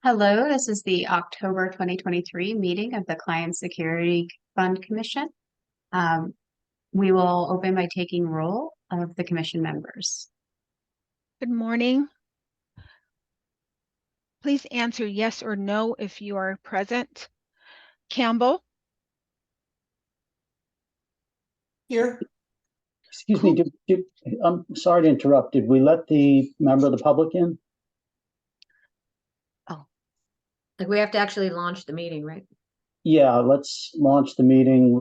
Hello, this is the October 2023 meeting of the Client Security Fund Commission. Um, we will open by taking roll of the commission members. Good morning. Please answer yes or no if you are present. Campbell? Here. Excuse me, I'm sorry to interrupt. Did we let the member of the public in? Like we have to actually launch the meeting, right? Yeah, let's launch the meeting,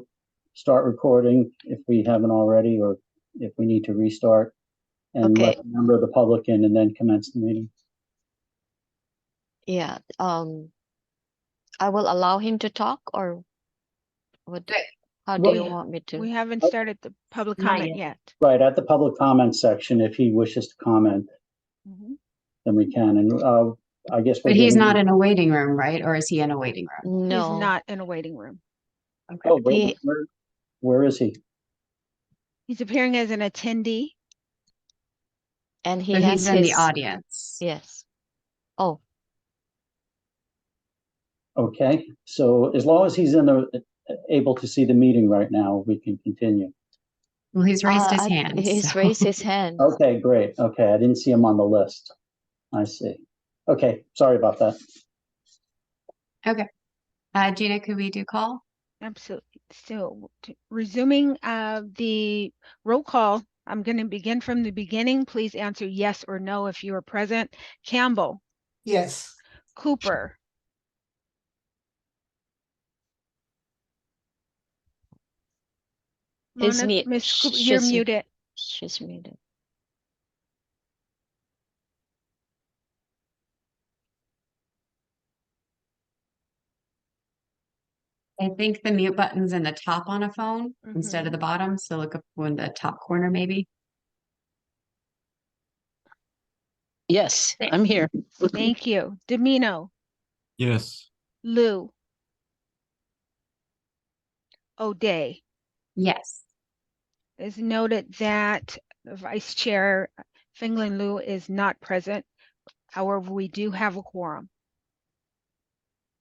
start recording if we haven't already, or if we need to restart, and Okay. let the member of the public in and then commence the meeting. Yeah, I will allow him to talk, or what? How do you want me to? We haven't started the public Not comment yet. Right, at the public comment section, if he wishes to comment, then we can. And I guess we're But he's getting- not in a waiting room, right? Or is he in a waiting room? He's No, not in a waiting room. Okay. Oh, He- where is he? He's appearing as an attendee. and he So has he's in the his, audience. yes. Oh, Okay, so as long as he's able to see the meeting right now, we can continue. Well, he's raised his I- hand. He's so- raised his hand. Okay, great. Okay, I didn't see him on the list. I see. Okay, sorry about that. Gina, could we do call? Absolutely. So resuming the roll call, I'm going to begin from the beginning. Please answer yes or no if you are present. Campbell? Yes. Cooper? He's mute. Miss Cooper, you're She's- muted. She's muted. I think the mute button's in the top on a phone instead of the bottom. So look up in the top corner, maybe. Yes, I'm here. Thank you. Domino? Yes. Lou? O'Day? Yes. It's noted that the Vice Chair Fengling Liu is not present. However, we do have a quorum.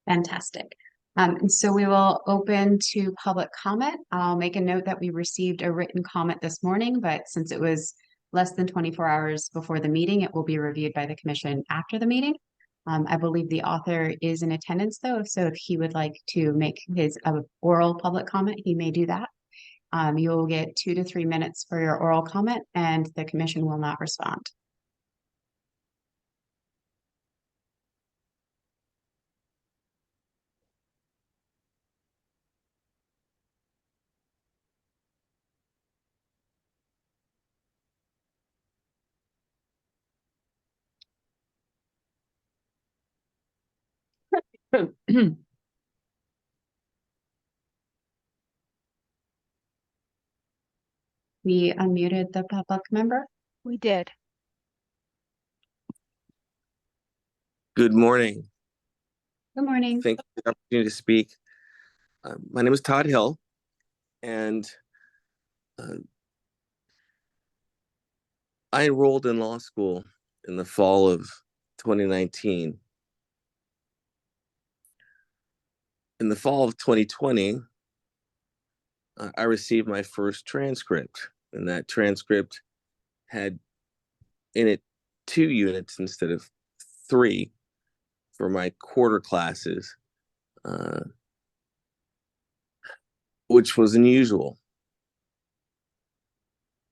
Fantastic. And so we will open to public comment. I'll make a note that we received a written comment this morning, but since it was less than 24 hours before the meeting, it will be reviewed by the commission after the meeting. I believe the author is in attendance though, so if he would like to make his oral public comment, he may do that. You will get 2 to 3 minutes for your oral comment and the commission will not respond. We unmuted the public member. We did. Good morning. Good morning. Thank you for the opportunity to speak. My name is Todd Hill, and I enrolled in law school in the fall of 2019. In the fall of 2020, I received my first transcript, and that transcript had in it 2 units instead of 3 for my quarter classes, which was unusual.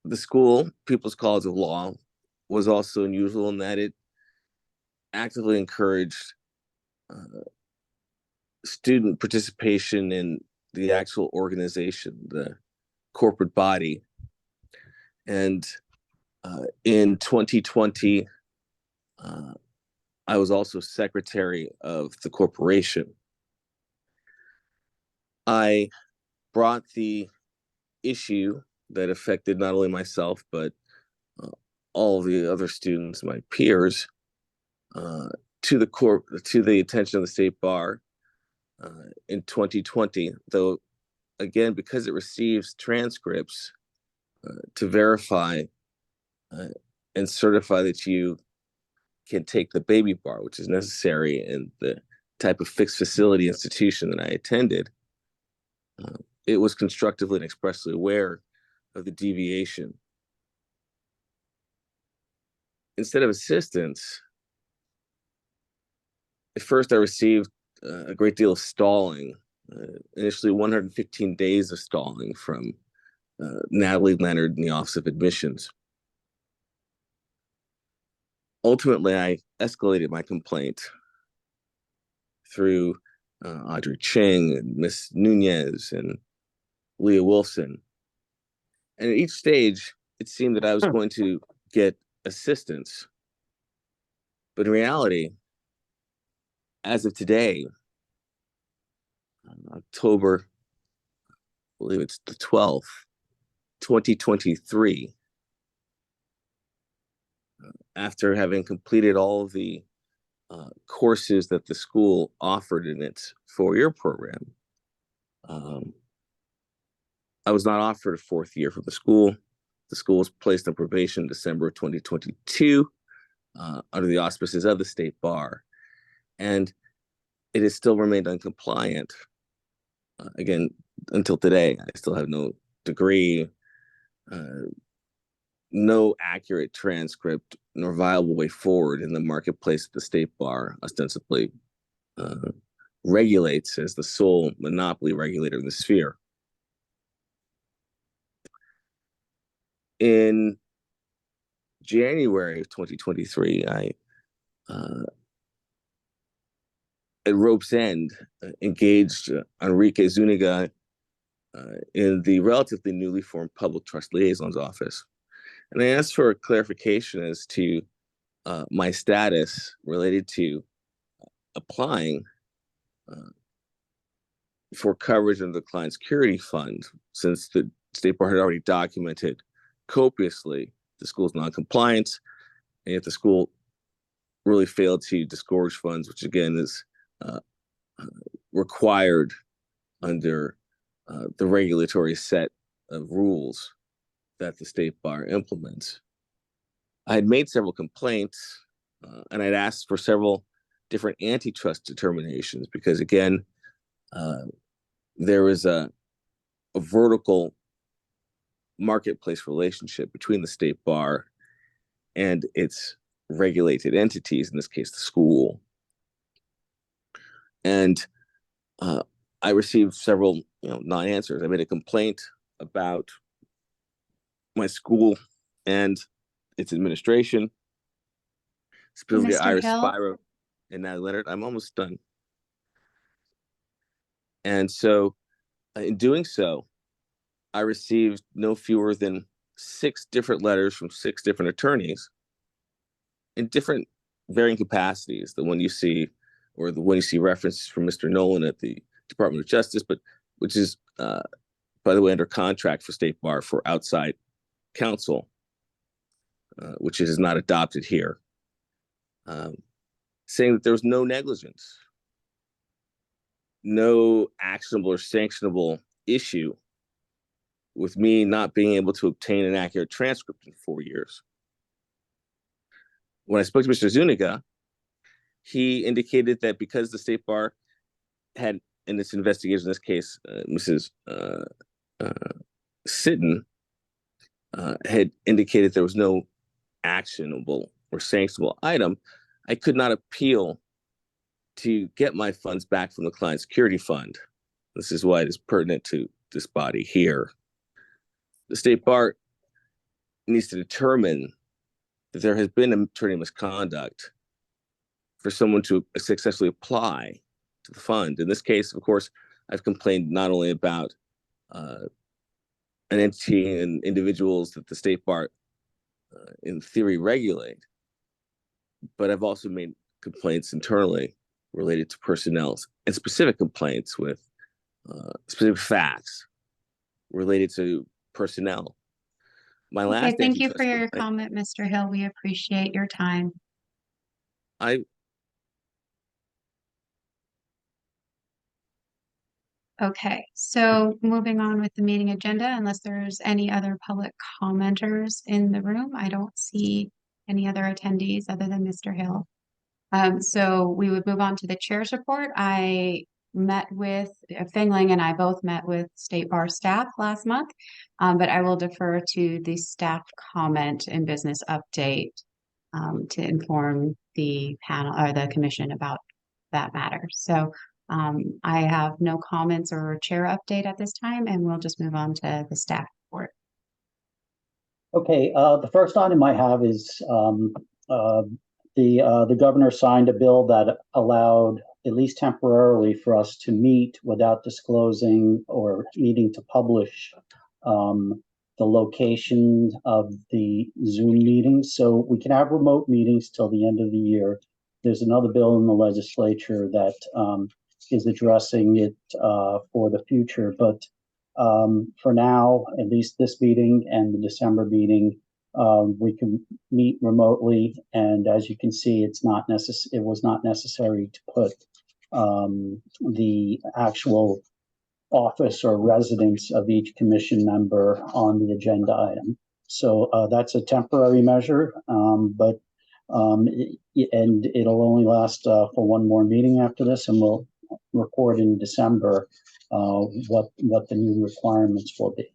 The school, People's College of Law, was also unusual in that it actively encouraged student participation in the actual organization, the corporate body. And in 2020, I was also secretary of the corporation. I brought the issue that affected not only myself, but all the other students, my peers, to the attention of the state bar in 2020, though, again, because it receives transcripts to verify and certify that you can take the baby bar, which is necessary in the type of fixed facility institution that I attended, it was constructively and expressly aware of the deviation. Instead of assistance, at first I received a great deal of stalling, initially 115 days of stalling from Natalie Leonard in the Office of Admissions. Ultimately, I escalated my complaint through Audrey Ching and Miss Nunez and Leah Wilson. And at each stage, it seemed that I was going to get assistance. But in reality, as of today, October, I believe it's the 12th, 2023, after having completed all of the courses that the school offered in its 4-year program, I was not offered a 4th year from the school. The school was placed on probation in December of 2022 under the auspices of the State Bar. And it has still remained uncompliant. Again, until today, I still have no degree, no accurate transcript, nor viable way forward in the marketplace that the State Bar ostensibly regulates as the sole monopoly regulator in the sphere. In January of 2023, I, at Rope's End, engaged Enrique Zuniga in the relatively newly formed Public Trust Liaison's office. And I asked for a clarification as to my status related to applying for coverage under the Client Security Fund, since the State Bar had already documented copiously the school's noncompliance, and yet the school really failed to disgorge funds, which again is required under the regulatory set of rules that the State Bar implements. I had made several complaints, and I'd asked for several different antitrust determinations because, again, there was a vertical marketplace relationship between the State Bar and its regulated entities, in this case, the school. And I received several, non-answers. I made a complaint about my school and its administration, specifically Mr. Iris Hill? Spiro and Natalie Leonard. I'm almost done. And so in doing so, I received no fewer than 6 different letters from 6 different attorneys in different varying capacities. The one you see, or the one you see references from Mr. Nolan at the Department of Justice, but which is, by the way, under contract for State Bar for outside counsel, which is not adopted here, saying that there was no negligence, no actionable or sanctionable issue with me not being able to obtain an accurate transcript in 4 years. When I spoke to Mr. Zuniga, he indicated that because the State Bar had, in its investigation, in this case, Mrs. Sitten had indicated there was no actionable or sanctionable item, I could not appeal to get my funds back from the Client Security Fund. This is why it is pertinent to this body here. The State Bar needs to determine that there has been attorney misconduct for someone to successfully apply to the fund. In this case, of course, I've complained not only about an entity and individuals that the State Bar, in theory, regulate, but I've also made complaints internally related to personnel and specific complaints with specific facts related to personnel. My last Okay, thank you antitrust for your complaint- comment, Mr. Hill. We appreciate your time. Okay, so moving on with the meeting agenda, unless there's any other public commenters in the room, I don't see Any other attendees other than Mr. Hill? So we would move on to the chair's report. I met with, Fengling and I both met with State Bar staff last month, but I will defer to the staff comment and business update to inform the panel or the commission about that matter. So I have no comments or chair update at this time, and we'll just move on to the staff report. Okay, the first item I have is the governor signed a bill that allowed, at least temporarily, for us to meet without disclosing or needing to publish the location of the Zoom meetings. So we can have remote meetings till the end of the year. There's another bill in the legislature that is addressing it for the future, but for now, at least this meeting and the December meeting, we can meet remotely. And as you can see, it was not necessary to put the actual office or residence of each commission member on the agenda item. So that's a temporary measure, and it'll only last for one more meeting after this, and we'll report in December what the new requirements will be.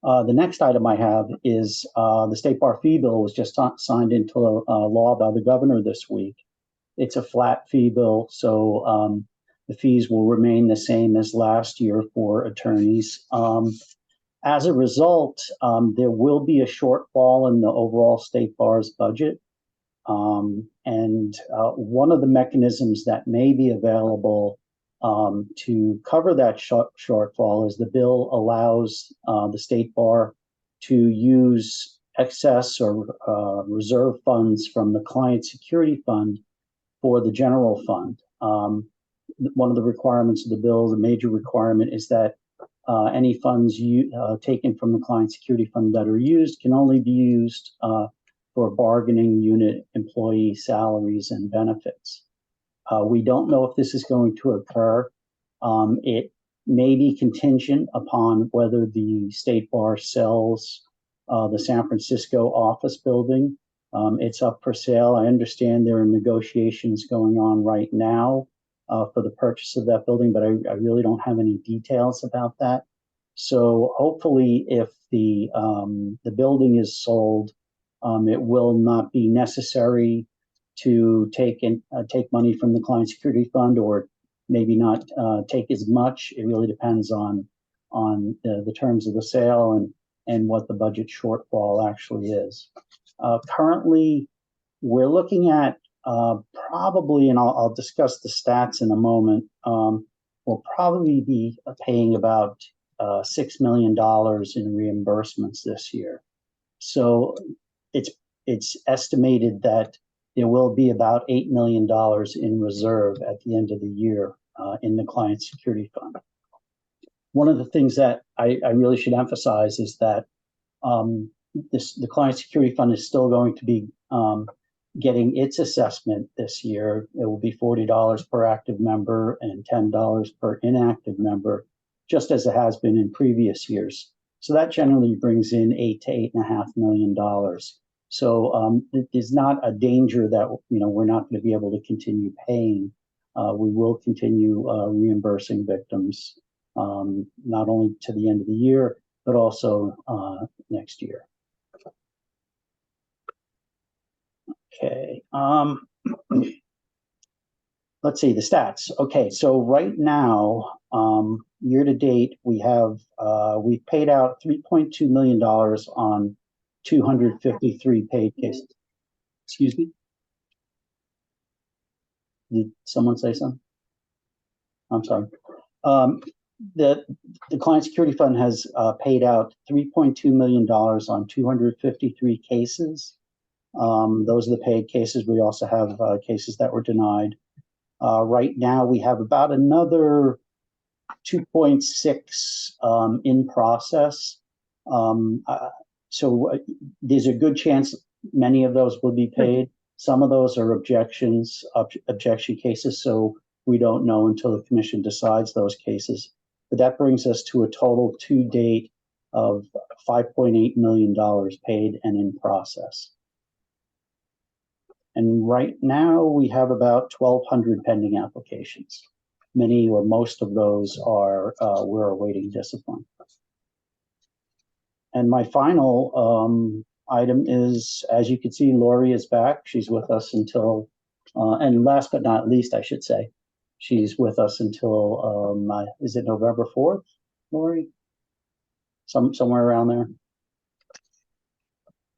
The next item I have is the State Bar fee bill was just signed into law by the governor this week. It's a flat fee bill, so the fees will remain the same as last year for attorneys. As a result, there will be a shortfall in the overall State Bar's budget. And one of the mechanisms that may be available to cover that shortfall is the bill allows the State Bar to use excess or reserve funds from the client security fund for the general fund. One of the requirements of the bill, the major requirement, is that any funds taken from the client security fund that are used can only be used for bargaining unit employee salaries and benefits. We don't know if this is going to occur. It may be contingent upon whether the State Bar sells the San Francisco office building. It's up for sale. I understand there are negotiations going on right now for the purchase of that building, but I really don't have any details about that. So hopefully if the building is sold, it will not be necessary to take money from the client security fund, or maybe not take as much. It really depends on the terms of the sale and what the budget shortfall actually is. Currently, we're looking at probably, and I'll discuss the stats in a moment, we'll probably be paying about $6 million in reimbursements this year. So it's estimated that there will be about $8 million in reserve at the end of the year in the client security fund. One of the things that I really should emphasize is that the client security fund is still going to be getting its assessment this year. It will be $40 per active member and $10 per inactive member, just as it has been in previous years. So that generally brings in $8 to $8.5 million. So there's not a danger that we're not going to be able to continue paying. We will continue reimbursing victims, not only to the end of the year, but also next year. Okay. Let's see the stats. Okay, so right now, year to date, we've paid out $3.2 million on 253 paid cases. Excuse me? Did someone say something? I'm sorry. The Client Security Fund has paid out $3.2 million on 253 cases. Those are the paid cases. We also have cases that were denied. Right now, we have about another 2.6 in process. So there's a good chance many of those will be paid. Some of those are objection cases, so we don't know until the commission decides those cases. But that brings us to a total to date of $5.8 million paid and in process. And right now we have about 1,200 pending applications. Many or most of those are, we're awaiting discipline. And my final item is, as you can see, Lori is back. She's with us until, and last but not least, I should say, she's with us until, is it November 4th, Lori? Somewhere around there.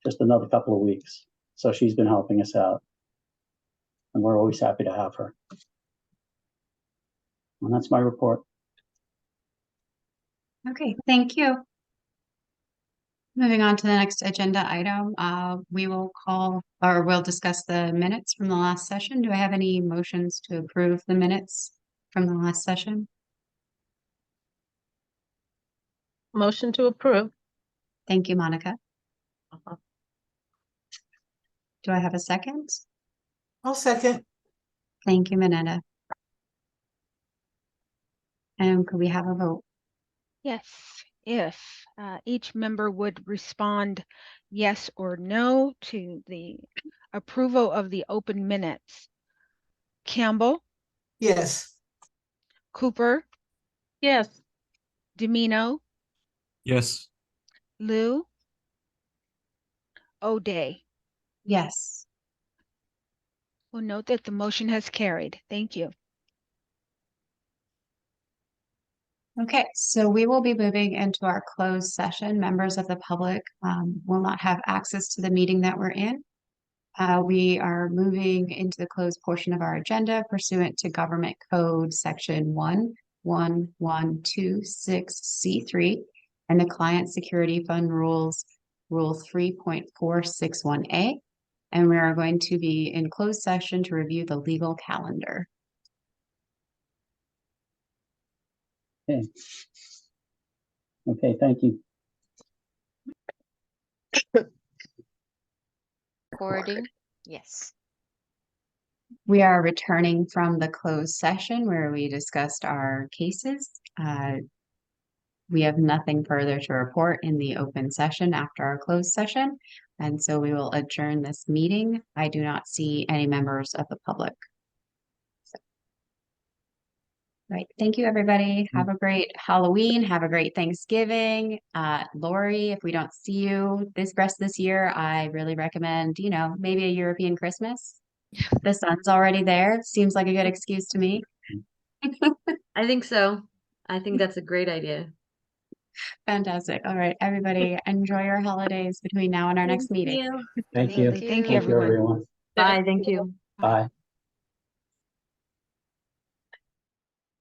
Just another couple of weeks. So she's been helping us out. And we're always happy to have her. And that's my report. Okay, thank you. Moving on to the next agenda item, we will call, or we'll discuss the minutes from the last session. Do I have any motions to approve the minutes from the last session? Motion to approve. Thank you, Monica. Do I have a second? I'll second. Thank you, Minetta. And could we have a vote? Yes, if each member would respond yes or no to the approval of the open minutes. Campbell, Yes. Cooper, Yes. Domino, Yes. Lou, O'Day. Yes. We'll note that the motion has carried. Thank you. Okay, so we will be moving into our closed session. Members of the public will not have access to the meeting that we're in. We are moving into the closed portion of our agenda pursuant to Government Code Section 11126C3 and the Client Security Fund Rules, Rule 3.461A. And we are going to be in closed session to review the legal calendar. Okay, thank you. Recording. Yes. We are returning from the closed session where we discussed our cases. We have nothing further to report in the open session after our closed session, and so we will adjourn this meeting. I do not see any members of the public. Right. Thank you, everybody. Have a great Halloween. Have a great Thanksgiving. Lori, if we don't see you this rest of this year, I really recommend, maybe a European Christmas. The sun's already there. Seems like a good excuse to me. I think so. I think that's a great idea. Fantastic. All right, everybody, enjoy your holidays between now and our next meeting. Thank you. Thank you, Thank you, everyone. Bye, thank you. Bye.